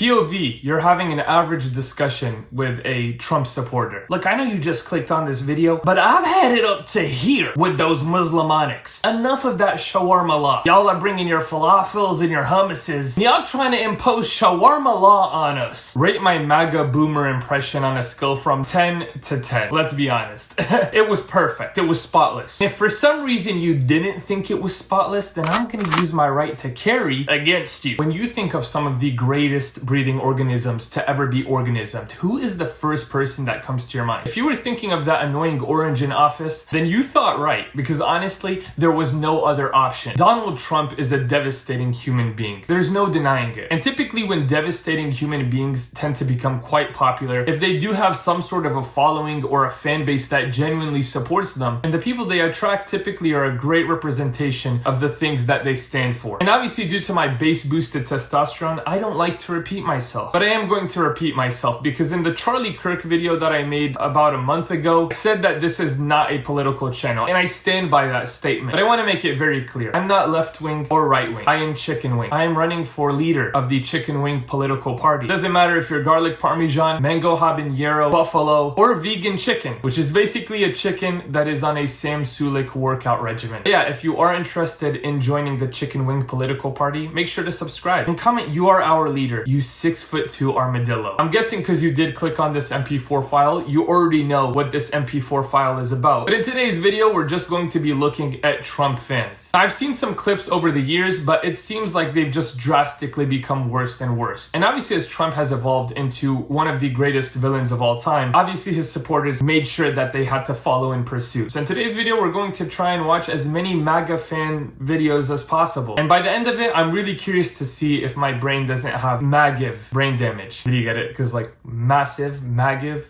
POV, you're having an average discussion with a Trump supporter. Look, I know you just clicked on this video, but I've had it up to here with those Muslimonics. Enough of that shawarma law. Y'all are bringing your falafels and your hummuses. Y'all trying to impose shawarma law on us. Rate my MAGA boomer impression on a scale from 10 to 10. Let's be honest. It was perfect. It was spotless. If for some reason you didn't think it was spotless, then I'm gonna use my right to carry against you. When you think of some of the greatest breathing organisms to ever be organismed, who is the first person that comes to your mind? If you were thinking of that annoying orange in office, then you thought right, because honestly, there was no other option. Donald Trump is a devastating human being. There's no denying it. And typically when devastating human beings tend to become quite popular, if they do have some sort of a following or a fan base that genuinely supports them, and the people they attract typically are a great representation of the things that they stand for. And obviously due to my base boosted testosterone, I don't like to repeat myself, but I am going to repeat myself because in the Charlie Kirk video that I made about a month ago, I said that this is not a political channel, and I stand by that statement. But I want to make it very clear. I'm not left-wing or right-wing. I am chicken wing. I am running for leader of the chicken wing political party. Doesn't matter if you're garlic parmesan, mango habanero, buffalo, or vegan chicken, which is basically a chicken that is on a Sam Sulek workout regimen. But yeah, if you are interested in joining the chicken wing political party, make sure to subscribe and comment you are our leader, you 6'2" armadillo. I'm guessing because you did click on this MP4 file, you already know what this MP4 file is about. But in today's video, we're just going to be looking at Trump fans. I've seen some clips over the years, but it seems like they've just drastically become worse and worse. And obviously as Trump has evolved into one of the greatest villains of all time, obviously his supporters made sure that they had to follow in pursuit. So in today's video, we're going to try and watch as many MAGA fan videos as possible. And by the end of it, I'm really curious to see if my brain doesn't have MAGIV brain damage. Did you get it? Because like massive, MAGIV.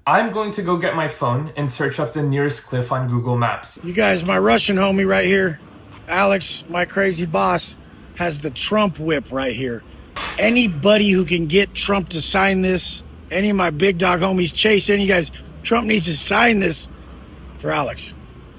I'm going to go get my phone and search up the nearest cliff on Google Maps. You guys, my Russian homie right here, Alex, my crazy boss, has the Trump whip right here. Anybody who can get Trump to sign this, any of my big dog homies, Chase, any of you guys, Trump needs to sign this for Alex.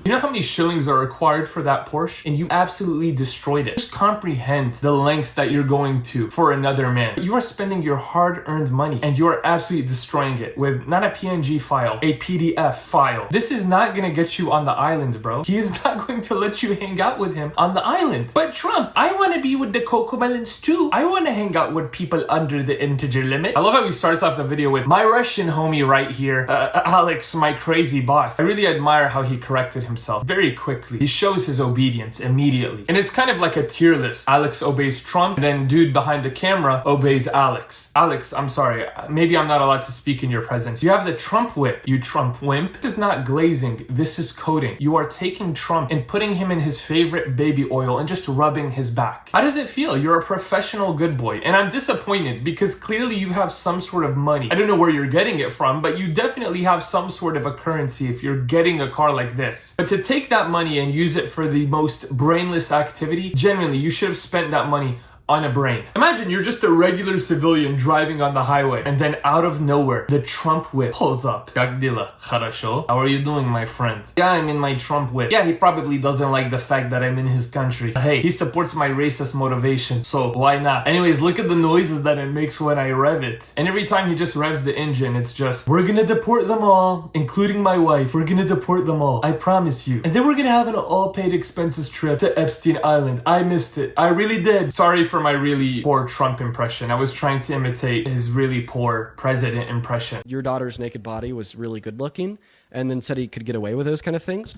You know how many shillings are required for that Porsche? And you absolutely destroyed it. Just comprehend the lengths that you're going to for another man. You are spending your hard-earned money and you are absolutely destroying it with not a PNG file, a PDF file. This is not gonna get you on the island, bro. He is not going to let you hang out with him on the island. But Trump, I wanna be with the Cocomelons too. I wanna hang out with people under the integer limit. I love how he starts off the video with my Russian homie right here, Alex, my crazy boss. I really admire how he corrected himself very quickly. He shows his obedience immediately. And it's kind of like a tier list. Alex obeys Trump, and then dude behind the camera obeys Alex. Alex, I'm sorry, maybe I'm not allowed to speak in your presence. You have the Trump whip, you Trump wimp. This is not glazing, this is coating. You are taking Trump and putting him in his favorite baby oil and just rubbing his back. How does it feel? You're a professional good boy. And I'm disappointed because clearly you have some sort of money. I don't know where you're getting it from, but you definitely have some sort of a currency if you're getting a car like this. But to take that money and use it for the most brainless activity, genuinely, you should have spent that money on a brain. Imagine you're just a regular civilian driving on the highway, and then out of nowhere, the Trump whip pulls up. Как дела? Хорошо? How are you doing, my friend? Yeah, I'm in my Trump whip. Yeah, he probably doesn't like the fact that I'm in his country. Hey, he supports my racist motivation, so why not? Anyways, look at the noises that it makes when I rev it. And every time he just revs the engine, it's just, we're gonna deport them all, including my wife. We're gonna deport them all. I promise you. And then we're gonna have an all-paid expenses trip to Epstein Island. I missed it. I really did. Sorry for my really poor Trump impression. I was trying to imitate his really poor president impression. Your daughter's naked body was really good looking, and then said he could get away with those kind of things.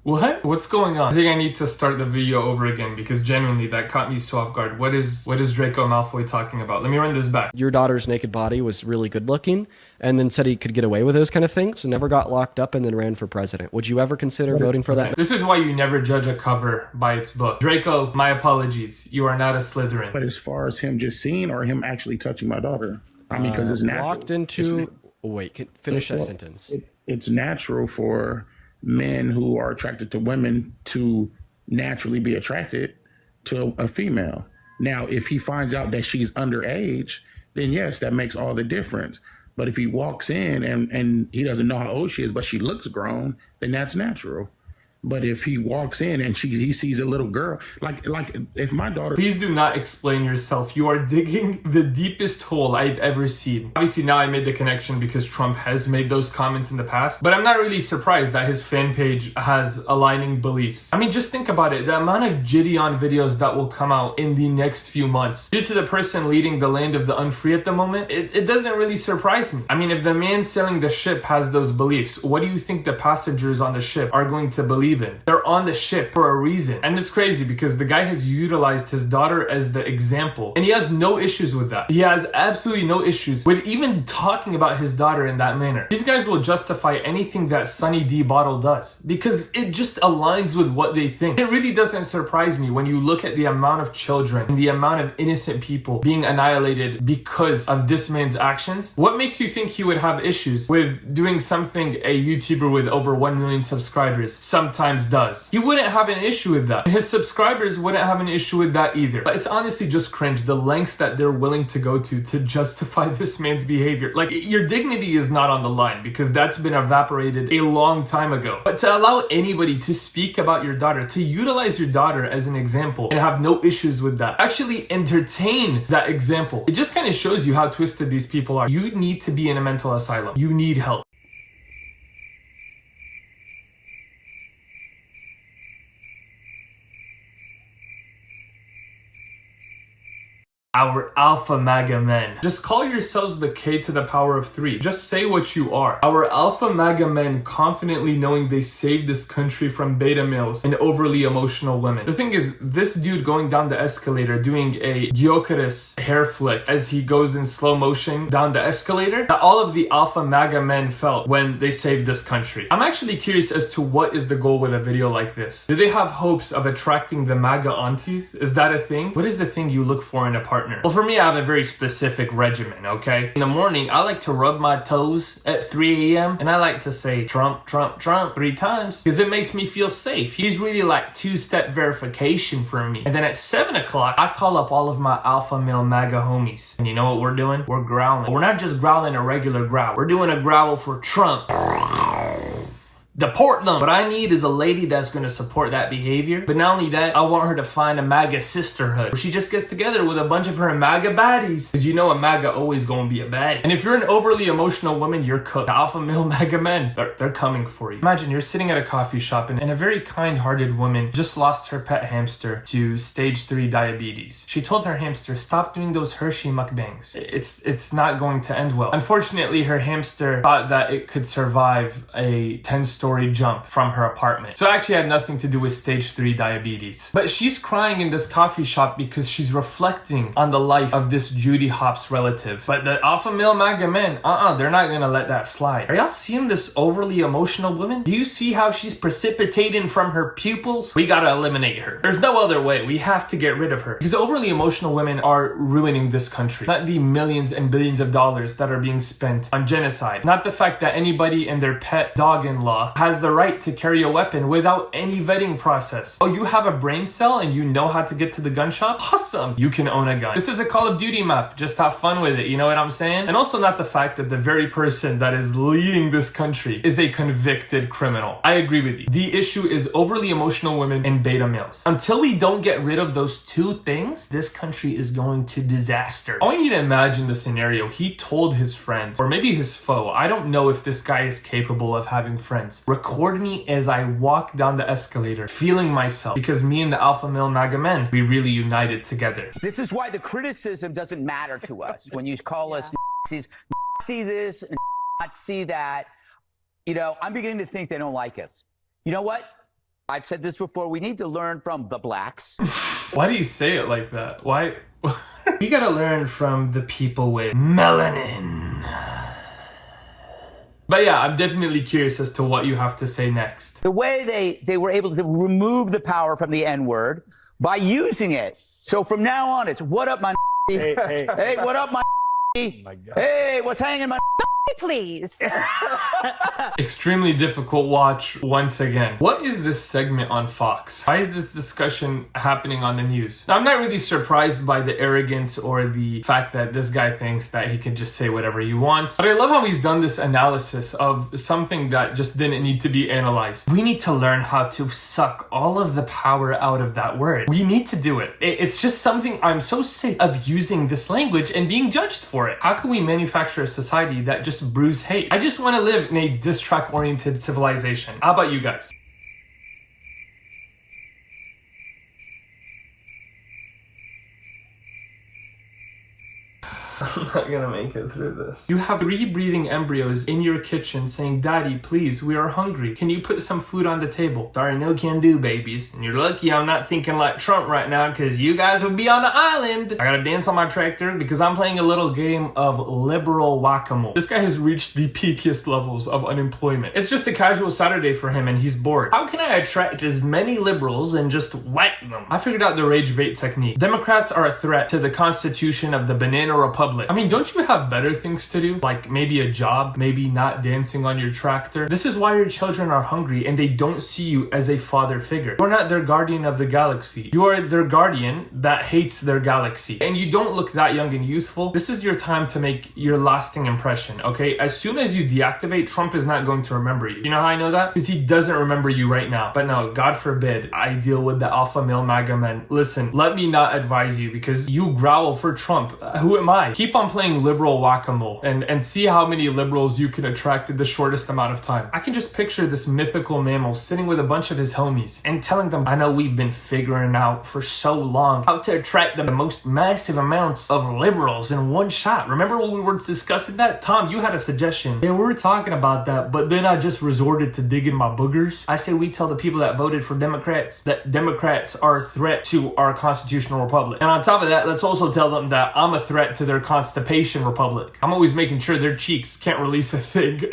What? What's going on? I think I need to start the video over again because genuinely that caught me so off guard. What is Draco Malfoy talking about? Let me run this back. Your daughter's naked body was really good looking, and then said he could get away with those kind of things, and never got locked up and then ran for president. Would you ever consider voting for that? This is why you never judge a cover by its book. Draco, my apologies. You are not a Slytherin. But as far as him just seeing or him actually touching my daughter, I mean, because it's natural. Locked into... Wait, finish that sentence. It's natural for men who are attracted to women to naturally be attracted to a female. Now, if he finds out that she's underage, then yes, that makes all the difference. But if he walks in and he doesn't know how old she is, but she looks grown, then that's natural. But if he walks in and he sees a little girl, like if my daughter. Please do not explain yourself. You are digging the deepest hole I've ever seen. Obviously now I made the connection because Trump has made those comments in the past, but I'm not really surprised that his fan page has aligning beliefs. I mean, just think about it. The amount of Gideon videos that will come out in the next few months due to the person leading the land of the unfree at the moment, it doesn't really surprise me. I mean, if the man selling the ship has those beliefs, what do you think the passengers on the ship are going to believe in? They're on the ship for a reason. And it's crazy because the guy has utilized his daughter as the example, and he has no issues with that. He has absolutely no issues with even talking about his daughter in that manner. These guys will justify anything that Sunny D Bottle does because it just aligns with what they think. It really doesn't surprise me when you look at the amount of children and the amount of innocent people being annihilated because of this man's actions. What makes you think he would have issues with doing something a YouTuber with over 1 million subscribers sometimes does? He wouldn't have an issue with that. His subscribers wouldn't have an issue with that either. But it's honestly just cringe, the lengths that they're willing to go to justify this man's behavior. Like, your dignity is not on the line because that's been evaporated a long time ago. But to allow anybody to speak about your daughter, to utilize your daughter as an example and have no issues with that, actually entertain that example, it just kind of shows you how twisted these people are. You need to be in a mental asylum. You need help. Our alpha MAGA men. Just call yourselves the K to the power of 3. Just say what you are. Our alpha MAGA men confidently knowing they saved this country from beta males and overly emotional women. The thing is, this dude going down the escalator doing a Gyökeres hair flick as he goes in slow motion down the escalator, that all of the alpha MAGA men felt when they saved this country. I'm actually curious as to what is the goal with a video like this. Do they have hopes of attracting the MAGA aunties? Is that a thing? What is the thing you look for in a partner? Well, for me, I have a very specific regimen, okay? In the morning, I like to rub my toes at 3 a.m. and I like to say Trump, Trump, Trump 3 times because it makes me feel safe. He's really like two-step verification for me. And then at 7 o'clock, I call up all of my alpha male MAGA homies. And you know what we're doing? We're growling. We're not just growling a regular growl. We're doing a growl for Trump. Deport them. What I need is a lady that's going to support that behavior. But not only that, I want her to find a MAGA sisterhood where she just gets together with a bunch of her MAGA baddies. Because you know a MAGA always going to be a baddie. And if you're an overly emotional woman, you're cooked. The alpha male MAGA men, they're coming for you. Imagine you're sitting at a coffee shop and a very kind-hearted woman just lost her pet hamster to stage 3 diabetes. She told her hamster, stop doing those Hershey mukbangs. It's not going to end well. Unfortunately, her hamster thought that it could survive a 10-story jump from her apartment. So it actually had nothing to do with stage 3 diabetes. But she's crying in this coffee shop because she's reflecting on the life of this Judy Hopps relative. But the alpha male MAGA men, they're not gonna let that slide. Are y'all seeing this overly emotional woman? Do you see how she's precipitating from her pupils? We gotta eliminate her. There's no other way. We have to get rid of her. Because overly emotional women are ruining this country. Not the millions and billions of dollars that are being spent on genocide. Not the fact that anybody and their pet dog-in-law has the right to carry a weapon without any vetting process. Oh, you have a brain cell and you know how to get to the gun shop? Awesome! You can own a gun. This is a Call of Duty map. Just have fun with it, you know what I'm saying? And also not the fact that the very person that is leading this country is a convicted criminal. I agree with you. The issue is overly emotional women and beta males. Until we don't get rid of those two things, this country is going to disaster. I want you to imagine the scenario. He told his friend, or maybe his foe, I don't know if this guy is capable of having friends, record me as I walk down the escalator, feeling myself, because me and the alpha male MAGA men, we really united together. This is why the criticism doesn't matter to us. When you call us Nazis, see this, not see that, you know, I'm beginning to think they don't like us. You know what? I've said this before, we need to learn from the blacks. Why do you say it like that? Why? We gotta learn from the people with melanin. But yeah, I'm definitely curious as to what you have to say next. The way they were able to remove the power from the N-word by using it. So from now on, it's what up, my Hey. Hey, what up, my Oh my God. Hey, what's hanging, my please. Extremely difficult watch once again. What is this segment on Fox? Why is this discussion happening on the news? Now, I'm not really surprised by the arrogance or the fact that this guy thinks that he can just say whatever he wants. But I love how he's done this analysis of something that just didn't need to be analyzed. We need to learn how to suck all of the power out of that word. We need to do it. It's just something I'm so sick of using this language and being judged for it. How can we manufacture a society that just brews hate? I just want to live in a diss track oriented civilization. How about you guys? I'm not gonna make it through this. You have 3 breathing embryos in your kitchen saying, "Daddy, please, we are hungry. Can you put some food on the table?" Sorry, no can do, babies. And you're lucky I'm not thinking like Trump right now, because you guys would be on the island. I gotta dance on my tractor because I'm playing a little game of liberal whack-a-mole. This guy has reached the peakiest levels of unemployment. It's just a casual Saturday for him and he's bored. How can I attract as many liberals and just whack them? I figured out the rage bait technique. Democrats are a threat to the Constitution of the Banana Republic. I mean, don't you have better things to do? Like maybe a job, maybe not dancing on your tractor? This is why your children are hungry and they don't see you as a father figure. You're not their guardian of the galaxy. You are their guardian that hates their galaxy. And you don't look that young and youthful. This is your time to make your lasting impression, okay? As soon as you deactivate, Trump is not going to remember you. You know how I know that? Because he doesn't remember you right now. But no, God forbid, I deal with the alpha male MAGA men. Listen, let me not advise you because you growl for Trump. Who am I? Keep on playing liberal whack-a-mole and see how many liberals you can attract in the shortest amount of time. I can just picture this mythical mammal sitting with a bunch of his homies and telling them, I know we've been figuring out for so long how to attract the most massive amounts of liberals in one shot. Remember when we were discussing that? Tom, you had a suggestion. Yeah, we were talking about that, but then I just resorted to digging my boogers. I say we tell the people that voted for Democrats that Democrats are a threat to our constitutional republic. And on top of that, let's also tell them that I'm a threat to their constipation republic. I'm always making sure their cheeks can't release a thing.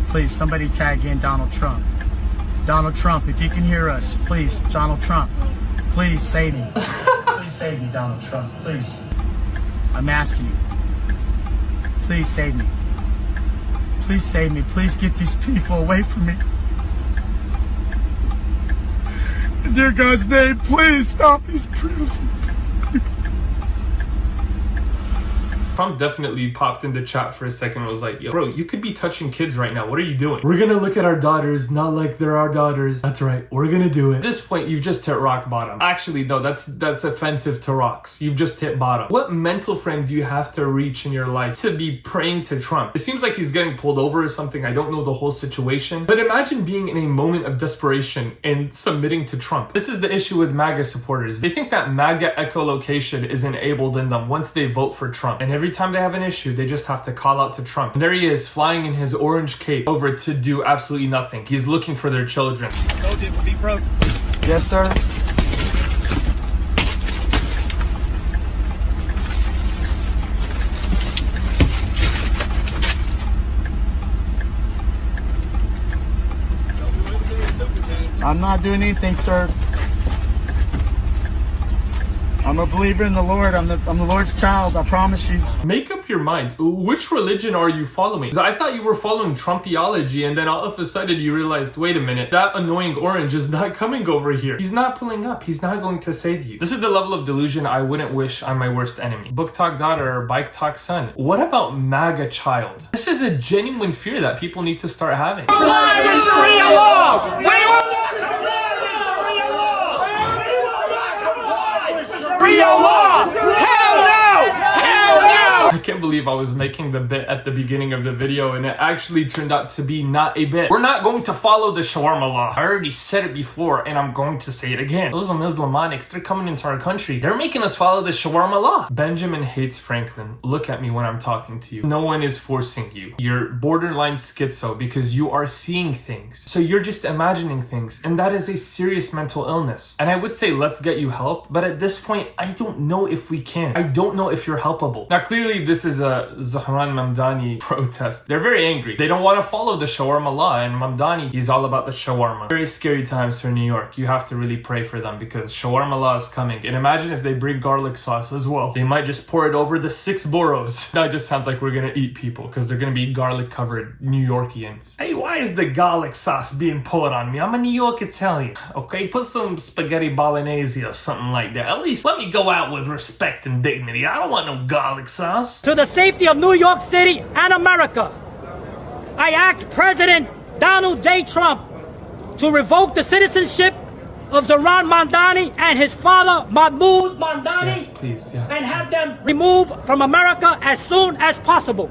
Please, somebody tag in Donald Trump. Donald Trump, if you can hear us, please, Donald Trump, please save me. Please save me, Donald Trump, please. I'm asking you. Please save me. Please save me. Please get these people away from me. In dear God's name, please stop these people. Trump definitely popped in the chat for a second and was like, yo, bro, you could be touching kids right now. What are you doing? We're gonna look at our daughters, not like they're our daughters. That's right, we're gonna do it. At this point, you've just hit rock bottom. Actually, though, that's offensive to rocks. You've just hit bottom. What mental frame do you have to reach in your life to be praying to Trump? It seems like he's getting pulled over or something. I don't know the whole situation. But imagine being in a moment of desperation and submitting to Trump. This is the issue with MAGA supporters. They think that MAGA echolocation is enabled in them once they vote for Trump. And every time they have an issue, they just have to call out to Trump. And there he is, flying in his orange cape over to do absolutely nothing. He's looking for their children. Yes, sir. I'm not doing anything, sir. I'm a believer in the Lord. I'm the Lord's child. I promise you. Make up your mind. Which religion are you following? 'Cause I thought you were following Trumpiology, and then all of a sudden you realized, wait a minute, that annoying orange is not coming over here. He's not pulling up. He's not going to save you. This is the level of delusion I wouldn't wish on my worst enemy. Book talk daughter or bike talk son. What about MAGA child? This is a genuine fear that people need to start having. Real law! Hell no! Hell no! I can't believe I was making the bit at the beginning of the video and it actually turned out to be not a bit. We're not going to follow the shawarma law. I already said it before and I'm going to say it again. Those Islamonics, they're coming into our country. They're making us follow the shawarma law. Benjamin hates Franklin. Look at me when I'm talking to you. No one is forcing you. You're borderline schizo because you are seeing things. So you're just imagining things and that is a serious mental illness. And I would say let's get you help, but at this point, I don't know if we can. I don't know if you're helpable. Now clearly this this is a Zahran Mamdani protest. They're very angry. They don't want to follow the shawarma law, and Mamdani, he's all about the shawarma. Very scary times for New York. You have to really pray for them because shawarma law is coming. And imagine if they bring garlic sauce as well. They might just pour it over the 6 boroughs. Now it just sounds like we're gonna eat people because they're gonna be garlic covered New Yorkians. Hey, why is the garlic sauce being poured on me? I'm a New York Italian. Okay, put some spaghetti bolognese or something like that. At least let me go out with respect and dignity. I don't want no garlic sauce. To the safety of New York City and America, I ask President Donald J. Trump to revoke the citizenship of Zahran Mamdani and his father Mahmoud Mamdani, Yes, please, yeah. and have them removed from America as soon as possible.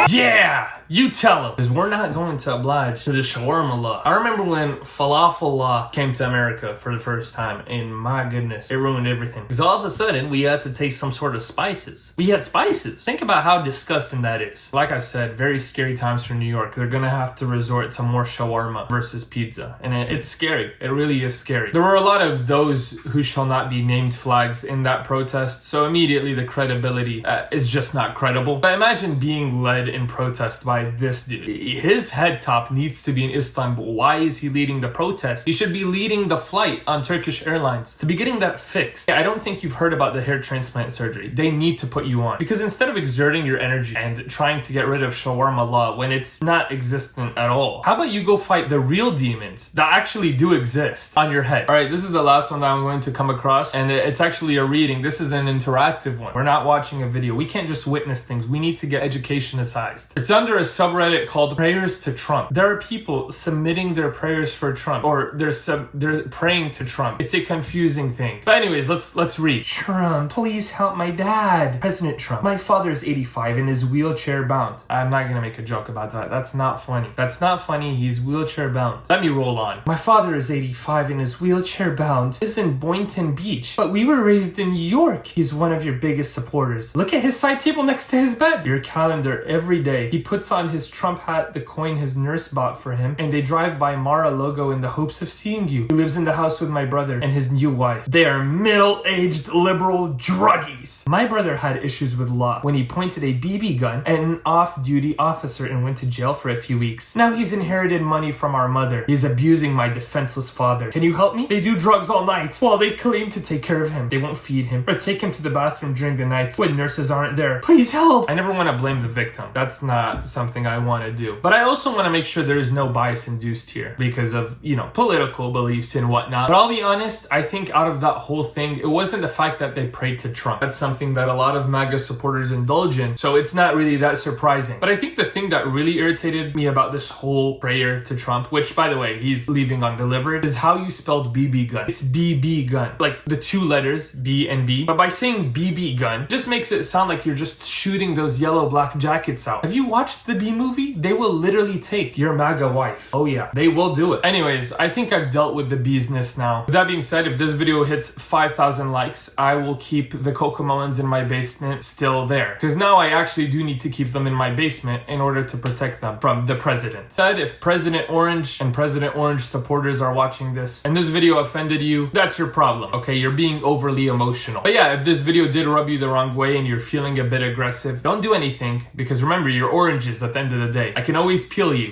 Yeah, you tell them. Because we're not going to oblige to the shawarma law. I remember when falafel law came to America for the first time, and my goodness, it ruined everything. Because all of a sudden, we had to taste some sort of spices. We had spices. Think about how disgusting that is. Like I said, very scary times for New York. They're gonna have to resort to more shawarma versus pizza. And it's scary. It really is scary. There were a lot of those who shall not be named flags in that protest, so immediately the credibility is just not credible. But imagine being led in protest by this dude. His head top needs to be in Istanbul. Why is he leading the protest? He should be leading the flight on Turkish Airlines to be getting that fixed. I don't think you've heard about the hair transplant surgery. They need to put you on. Because instead of exerting your energy and trying to get rid of shawarma law when it's not existent at all, how about you go fight the real demons that actually do exist on your head? All right, this is the last one that I'm going to come across, and it's actually a reading. This is an interactive one. We're not watching a video. We can't just witness things. We need to get educationized. It's under a subreddit called Prayers to Trump. There are people submitting their prayers for Trump, or they're praying to Trump. It's a confusing thing. But anyways, let's read. Trump, please help my dad. President Trump, my father is 85 and is wheelchair bound. I'm not gonna make a joke about that. That's not funny. That's not funny. He's wheelchair bound. Let me roll on. My father is 85 and is wheelchair bound. Lives in Boynton Beach, but we were raised in New York. He's one of your biggest supporters. Look at his side table next to his bed. Your calendar every day. He puts on his Trump hat, the coin his nurse bought for him, and they drive by Mar-a-Lago in the hopes of seeing you. He lives in the house with my brother and his new wife. They are middle-aged liberal druggies. My brother had issues with law when he pointed a BB gun at an off-duty officer and went to jail for a few weeks. Now he's inherited money from our mother. He's abusing my defenseless father. Can you help me? They do drugs all night while they claim to take care of him. They won't feed him or take him to the bathroom during the nights when nurses aren't there. Please help. I never want to blame the victim. That's not something I want to do. But I also want to make sure there's no bias induced here because of, political beliefs and whatnot. But I'll be honest, I think out of that whole thing, it wasn't the fact that they prayed to Trump. That's something that a lot of MAGA supporters indulge in. So it's not really that surprising. But I think the thing that really irritated me about this whole prayer to Trump, which by the way, he's leaving undelivered, is how you spelled BB gun. It's BB gun. Like the 2 letters, B and B. But by saying BB gun, just makes it sound like you're just shooting those yellow black jackets out. Have you watched the B movie? They will literally take your MAGA wife. Oh yeah, they will do it. Anyways, I think I've dealt with the business now. With that being said, if this video hits 5,000 likes, I will keep the cocoa melons in my basement still there. Because now I actually do need to keep them in my basement in order to protect them from the president. Said if President Orange and President Orange supporters are watching this and this video offended you, that's your problem. Okay, you're being overly emotional. But yeah, if this video did rub you the wrong way and you're feeling a bit aggressive, don't do anything because remember, you're oranges at the end of the day. I can always peel you.